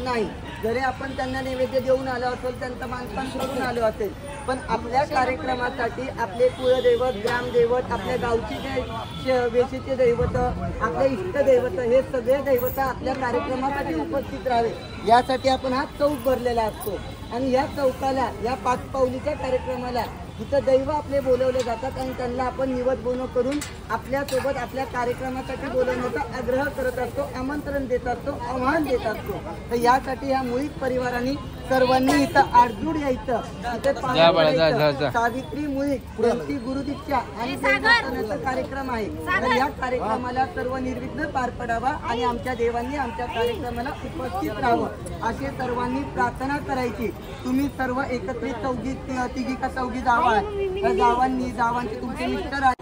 नाही. जरी आपण त्यांना नैवेद्य देऊन आलो असेल, त्यांचं मानपान करून आलो असेल, पण आपल्या कार्यक्रमासाठी आपले कुलदैवत, ग्रामदैवत, आपल्या गावची वेशीचे दैवत, आपले इष्टदैवत, हे सगळे दैवत आपल्या कार्यक्रमासाठी उपस्थित राहावे यासाठी आपण हा चौक भरलेला असतो. आणि या चौकाला, या 5 पावलीच्या कार्यक्रमाला जिथं दैव आपले बोलवले जातात आणि त्यांना आपण निवद बोनो करून आपल्यासोबत आपल्या कार्यक्रमासाठी बोलवण्याचा आग्रह करत असतो, आमंत्रण देत असतो, आव्हान देत असतो. तर यासाठी ह्या मुळीक परिवाराने सर्वांनी इथं आडजूड यायचं. इथे सावित्री मुळीक यांची गुरुदीक्षा आणि दैवतानाचा कार्यक्रम आहे. तर या कार्यक्रमाला सर्व निर्विघ्न पार पडावा आणि आमच्या देवांनी आमच्या कार्यक्रमाला उपस्थित राहावं असे सर्वांनी प्रार्थना करायची. तुम्ही सर्व एकत्रित तिघी का चौघी जावा, त्या जावांची तुमचे मिस्टर आहे.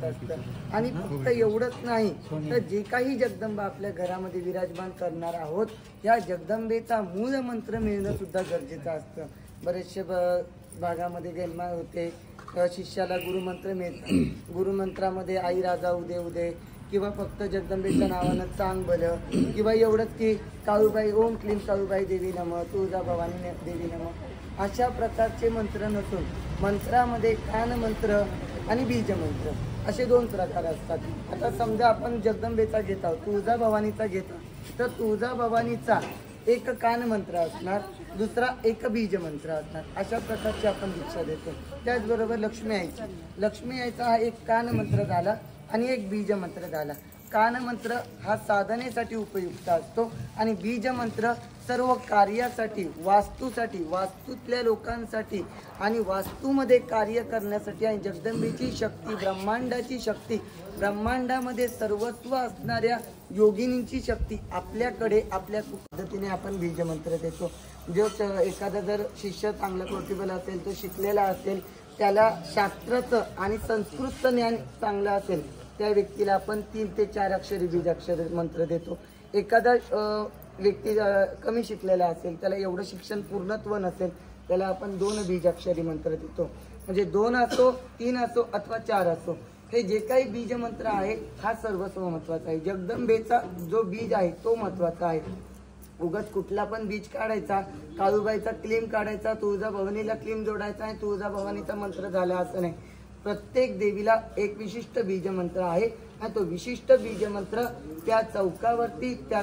असतं. आणि फक्त एवढंच नाही तर जे काही जगदंबा आपल्या घरामध्ये विराजमान करणार आहोत या जगदंबेचा मूळ मंत्र मिळणं सुद्धा गरजेचं असतं. बरेचसे भागामध्ये गैरमाळ होते, शिष्याला गुरुमंत्र मिळतात, गुरुमंत्रामध्ये आई राजा उदे उदे किंवा फक्त जगदंबेच्या नावानं चांग भलं किंवा एवढंच की काळूबाई ओम क्लीम काळूबाई देवी नमः तुळजा भवानी देवी नमः अशा प्रकारचे मंत्र नसून मंत्रामध्ये कान मंत्र आणि बीज मंत्र असे 2 प्रकार असतात. आता समजा आपण जगदंबेचा घेत आहोत, तुळजा भवानीचा घेत आहोत, तर तुळजा भवानीचा एक कान मंत्र असणार, दुसरा एक बीज मंत्र असणार. अशा प्रकारची आपण दीक्षा देतो. त्याचबरोबर लक्ष्मी आईचा हा एक कान मंत्र झाला आणि एक बीज मंत्र झाला. कान मंत्र हा साधनेसाठी उपयुक्त असतो आणि बीज मंत्र सर्व कार्यासाठी, वास्तूसाठी, वास्तूतल्या लोकांसाठी आणि वास्तूमध्ये कार्य करण्यासाठी. आणि जगदंबेची शक्ती, ब्रह्मांडाची शक्ती, ब्रह्मांडामध्ये सर्वस्व असणाऱ्या योगिनींची शक्ती आपल्याकडे आपल्या पद्धतीने आपण बीज मंत्र देतो. जो एखादा जर शिष्य चांगला पोर्टेबल असेल, तो शिकलेला असेल, त्याला शास्त्राचं आणि संस्कृतचं ज्ञान चांगलं असेल, त्या व्यक्तीला आपण 3 ते 4 अक्षरी बीजाक्षर मंत्र देतो. एखादा व्यक्ती कमी शिकलेला असेल, त्याला एवढं शिक्षण पूर्णत्व नसेल, त्याला आपण 2 बीजाक्षरी मंत्र देतो. म्हणजे 2 असो, 3 असो अथवा 4 असो, हे जे काही बीज मंत्र आहे हा सर्वस्व महत्वाचा आहे. जगदंबेचा जो बीज आहे तो महत्वाचा आहे. उगाच कुठला पण बीज काढायचा, काळूबाईचा क्लीम काढायचा, तुळजा भवानीला क्लीम जोडायचा आणि तुळजा भवानीचा मंत्र झाला असं नाही. प्रत्येक देवीला एक विशिष्ट बीज मंत्र आहे आणि तो विशिष्ट बीज मंत्र त्या चौकावरती, त्या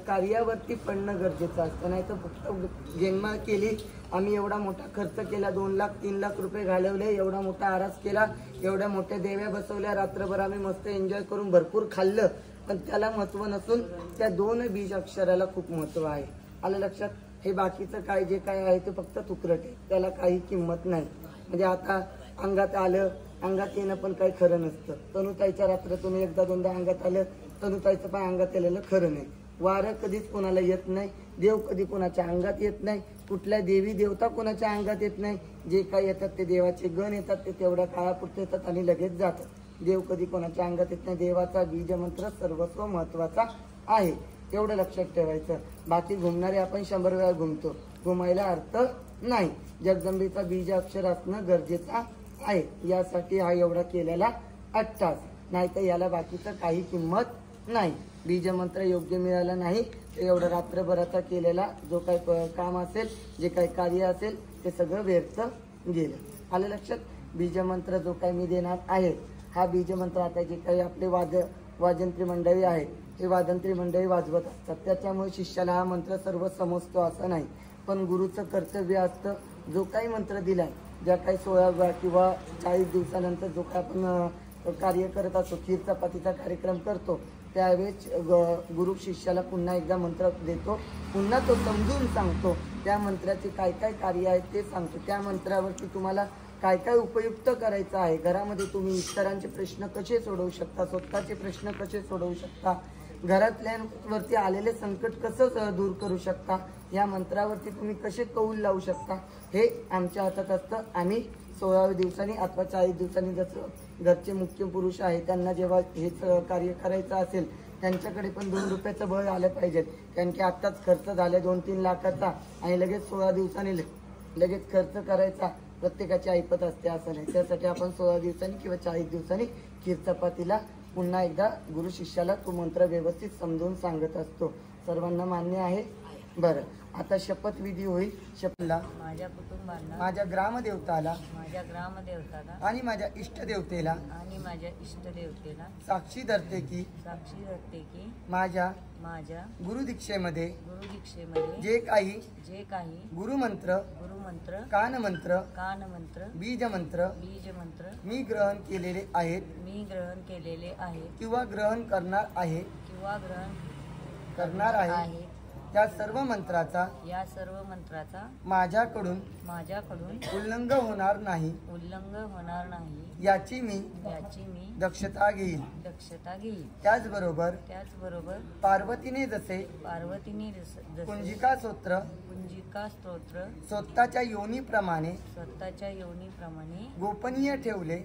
कार्यावरती पडणं गरजेचं असतं. नाही तर फक्त जन्मा केली, आम्ही एवढा मोठा खर्च केला, 2 लाख 3 लाख रुपये घालवले, एवढा मोठा आरास केला, एवढ्या मोठ्या देव्या बसवल्या, रात्रभर आम्ही मस्त एन्जॉय करून भरपूर खाल्लं, पण त्याला महत्व नसून त्या 2 बीज अक्षराला खूप महत्व आहे. आलं लक्षात? हे बाकीचं काय जे काय आहे ते फक्त तुकरट आहे, त्याला काही किंमत नाही. म्हणजे आता अंगात आलं, अंगात येणं पण काही खरं नसतं. तनुताईच्या रात्रातून 1-2दा अंगात आलं, तनुताईचं पण अंगात आलेलं खरं नाही. वारं कधीच कोणाला येत नाही, देव कधी कोणाच्या अंगात येत नाही, कुठल्या देवी देवता कोणाच्या अंगात येत नाही. जे काही येतात ते देवाचे गण येतात, ते तेवढ्या काळापुरते येतात आणि लगेच जातात. देव कधी कोणाच्या अंगात येत नाही. देवाचा बीज मंत्र सर्वस्व महत्वाचा आहे, एवढं लक्षात ठेवायचं. बाकी घुमणारे आपण 100 वेळा घुमतो, घुमायला अर्थ नाही. जगदंबेचा बीज अक्षर असणं गरजेचं आहे, यासाठी हा एवढा केलेला अट्टास. नाही तर याला बाकीचं काही किंमत नाही. बीज मंत्र योग्य मिळालं नाही तर एवढं रात्रभराचा केलेला जो काही काम असेल, जे काही कार्य असेल, ते सगळं व्यर्थ गेलं. आलं लक्षात? बीज मंत्र जो काही मी देणार आहे हा बीज मंत्र आता जे काही आपले वाजंत्री मंडळी आहेत, हे वाजंत्री मंडळी वाजवत असतात, त्याच्यामुळे शिष्याला हा मंत्र सर्व समजतो असं नाही. पण गुरुचं कर्तव्य असतं, जो काही मंत्र दिलाय, ज्या काही 16 किंवा 40 दिवसानंतर जो काही आपण कार्य करत असतो, खीर चपातीचा कार्यक्रम करतो, त्यावेळेस गुरु शिष्याला पुन्हा एकदा मंत्र देतो, पुन्हा तो समजून सांगतो, त्या मंत्राचे काय काय कार्य आहेत ते सांगतो. त्या मंत्रावरती तुम्हाला काय काय उपयुक्त करायचं आहे, घरामध्ये तुम्ही इतरांचे प्रश्न कसे सोडवू शकता, स्वतःचे प्रश्न कसे सोडवू शकता, घरातल्यांवरती आलेले संकट कसं दूर करू शकता, या मंत्रावरती तुम्ही कसे कौल लावू शकता, हे आमच्या हातात असतं. आम्ही 16 दिवसांनी अथवा 40 दिवसांनी, जसं घरचे मुख्य पुरुष आहे त्यांना जेव्हा हेच कार्य करायचं असेल, त्यांच्याकडे पण 2 रुपयाचं बळ आलं पाहिजे. कारण की आत्ताच खर्च झाला 2-3 लाखाचा आणि लगेच 16 दिवसांनी लगेच खर्च करायचा प्रत्येकाची ऐपत असते असं नाही. त्यासाठी आपण 16 दिवसांनी किंवा 40 दिवसांनी खीर चपातीला पुन्हा एकदा गुरु शिष्याला तो मंत्र व्यवस्थित समजून सांगत असतो. सर्वांना मान्य आहे? बरं, आता शपथविधी होईल. शपथला माझ्या कुटुंबाला, माझ्या ग्रामदेवताला, आणि माझ्या इष्टदेवतेला साक्षी धरते की माझ्या गुरुदीक्षेमध्ये जे काही गुरुमंत्र कानमंत्र बीजमंत्र मी ग्रहण केलेले आहेत किंवा ग्रहण करणार आहे या सर्व मंत्राचा माझ्याकडून उल्लंघन होणार नाही याची मी दक्षता घेईल. त्याचबरोबर पार्वतीने जसे कुंजिका स्तोत्र स्वतःच्या योनीप्रमाणे गोपनीय ठेवले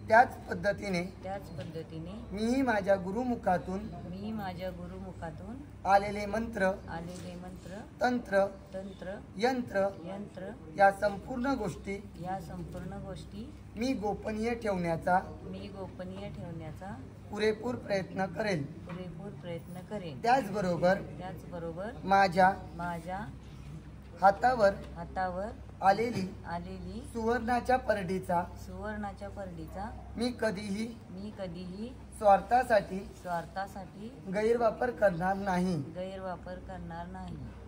त्याच पद्धतीने मी माझ्या गुरुमुखातून आलेले मंत्र तंत्र यंत्र या संपूर्ण गोष्टी मी गोपनीय ठेवण्याचा पुरेपूर प्रयत्न करेल. त्याचबरोबर माझ्या हातावर आलेली सुवर्णाच्या परडीचा मी कधीही स्वार्थासाठी गैरवापर करणार नाही.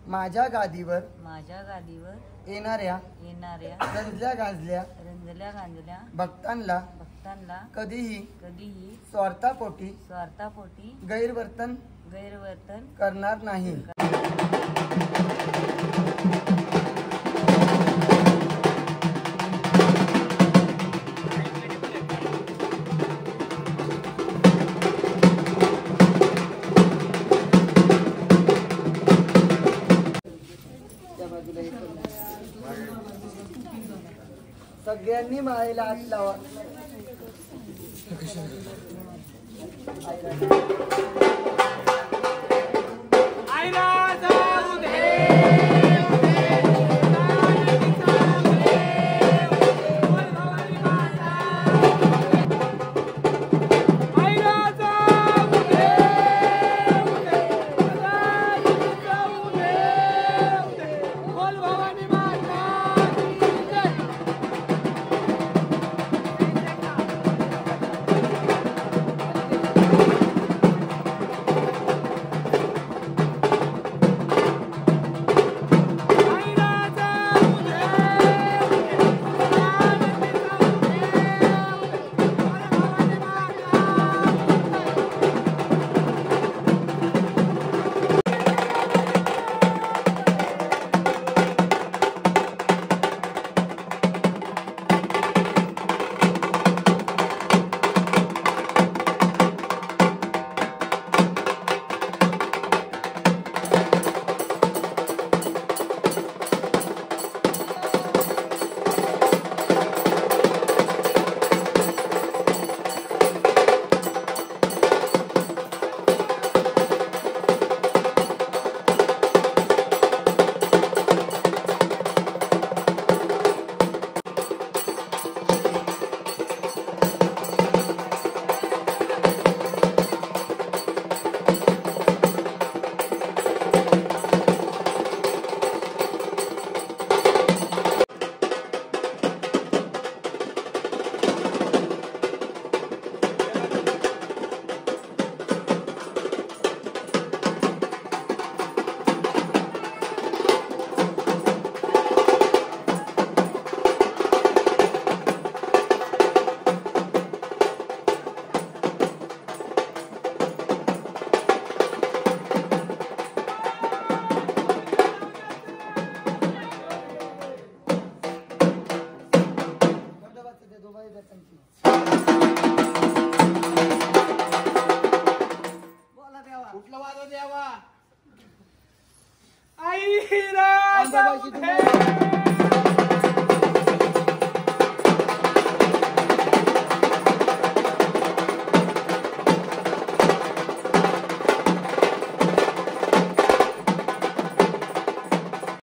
माझ्या गादीवर येणाऱ्या रंजल्या गांजल्या भक्तांना कधीही स्वार्थापोटी गैरवर्तन करणार नाही. सगळ्यांनी माळेला हात लावा. कुठला वाजव द्यावा आई राजा